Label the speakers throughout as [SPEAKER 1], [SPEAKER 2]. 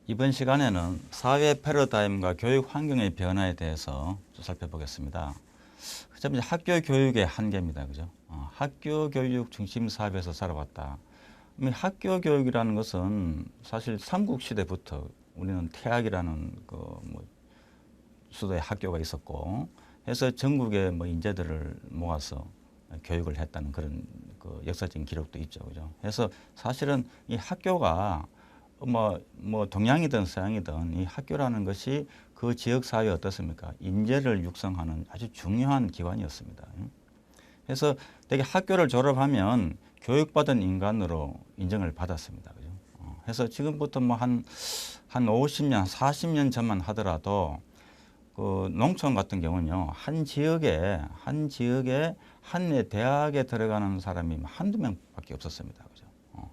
[SPEAKER 1] 이번 시간에는 사회 패러다임과 교육 환경의 변화에 대해서 좀 살펴보겠습니다. 그다음에 이제 학교 교육의 한계입니다. 그죠? 학교 교육 중심 사회에서 살아왔다. 학교 교육이라는 것은 사실 삼국시대부터 우리는 태학이라는 뭐 수도에 학교가 있었고 해서 전국의 뭐 인재들을 모아서 교육을 했다는 그런 그 역사적인 기록도 있죠. 그죠? 그래서 사실은 이 학교가 뭐 동양이든 서양이든 이 학교라는 것이 그 지역 사회에 어떻습니까? 인재를 육성하는 아주 중요한 기관이었습니다. 그래서 되게 학교를 졸업하면 교육받은 인간으로 인정을 받았습니다. 그죠? 그래서 지금부터 뭐 한 50년, 40년 전만 하더라도 그 농촌 같은 경우는요, 한 지역에 한 대학에 들어가는 사람이 한두 명밖에 없었습니다. 그죠?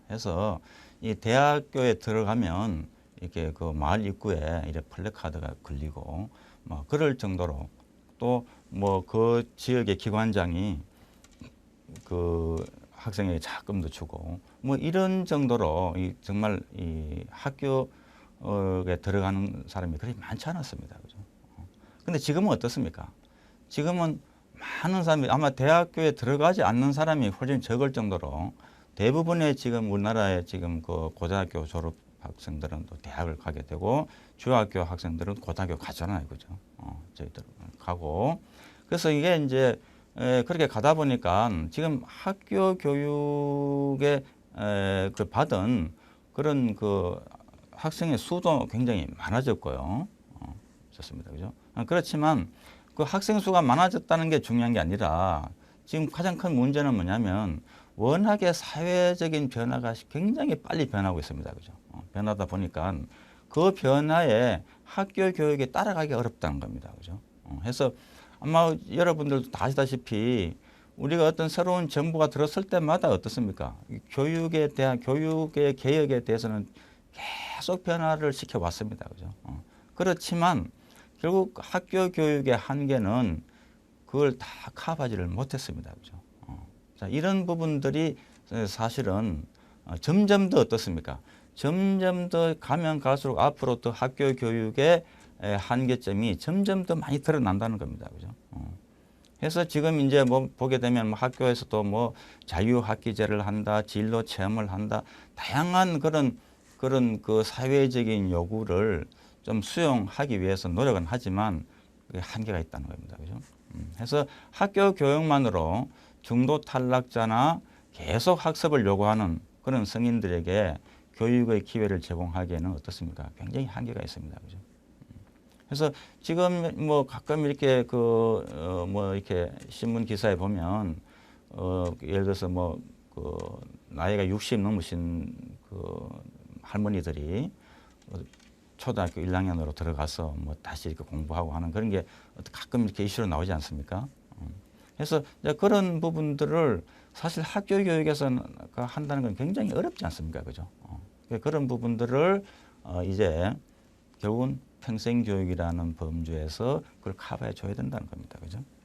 [SPEAKER 1] 그래서 이 대학교에 들어가면 이렇게 그 마을 입구에 이렇게 플래카드가 걸리고 뭐 그럴 정도로 또 뭐 그 지역의 기관장이 그 학생에게 자금도 주고 뭐 이런 정도로 정말 이 학교에 들어가는 사람이 그렇게 많지 않았습니다. 그죠? 근데 지금은 어떻습니까? 지금은 많은 사람이 아마 대학교에 들어가지 않는 사람이 훨씬 적을 정도로 대부분의 지금 우리나라의 지금 그 고등학교 졸업 학생들은 또 대학을 가게 되고 중학교 학생들은 고등학교 가잖아요. 그죠? 저희들 가고. 그래서 이게 이제 그렇게 가다 보니까 지금 학교 교육에 그 받은 그런 그 학생의 수도 굉장히 많아졌고요. 좋습니다. 그죠? 그렇지만 그 학생 수가 많아졌다는 게 중요한 게 아니라 지금 가장 큰 문제는 뭐냐면 워낙에 사회적인 변화가 굉장히 빨리 변하고 있습니다. 그죠? 변하다 보니까 그 변화에 학교 교육에 따라가기 어렵다는 겁니다. 그죠? 그래서 아마 여러분들도 다 아시다시피 우리가 어떤 새로운 정부가 들었을 때마다 어떻습니까? 교육에 대한 교육의 개혁에 대해서는 계속 변화를 시켜왔습니다. 그죠? 그렇지만 결국 학교 교육의 한계는 그걸 다 커버하지를 못했습니다. 그죠? 자, 이런 부분들이 사실은 점점 더 어떻습니까? 점점 더 가면 갈수록 앞으로 또 학교 교육의 한계점이 점점 더 많이 드러난다는 겁니다. 그죠? 그래서 지금 이제 뭐 보게 되면 뭐 학교에서도 뭐 자유학기제를 한다, 진로 체험을 한다, 다양한 그런 그 사회적인 요구를 좀 수용하기 위해서 노력은 하지만 그게 한계가 있다는 겁니다. 그죠? 그래서 학교 교육만으로 중도 탈락자나 계속 학습을 요구하는 그런 성인들에게 교육의 기회를 제공하기에는 어떻습니까? 굉장히 한계가 있습니다. 그죠? 그래서 지금 뭐 가끔 이렇게 뭐 이렇게 신문 기사에 보면 예를 들어서 뭐 그 나이가 60 넘으신 그 할머니들이 초등학교 1학년으로 들어가서 뭐 다시 이렇게 공부하고 하는 그런 게 가끔 이렇게 이슈로 나오지 않습니까? 그래서 이제 그런 부분들을 사실 학교 교육에서 한다는 건 굉장히 어렵지 않습니까? 그죠? 그런 부분들을 이제 결국은 평생교육이라는 범주에서 그걸 커버해 줘야 된다는 겁니다. 그죠?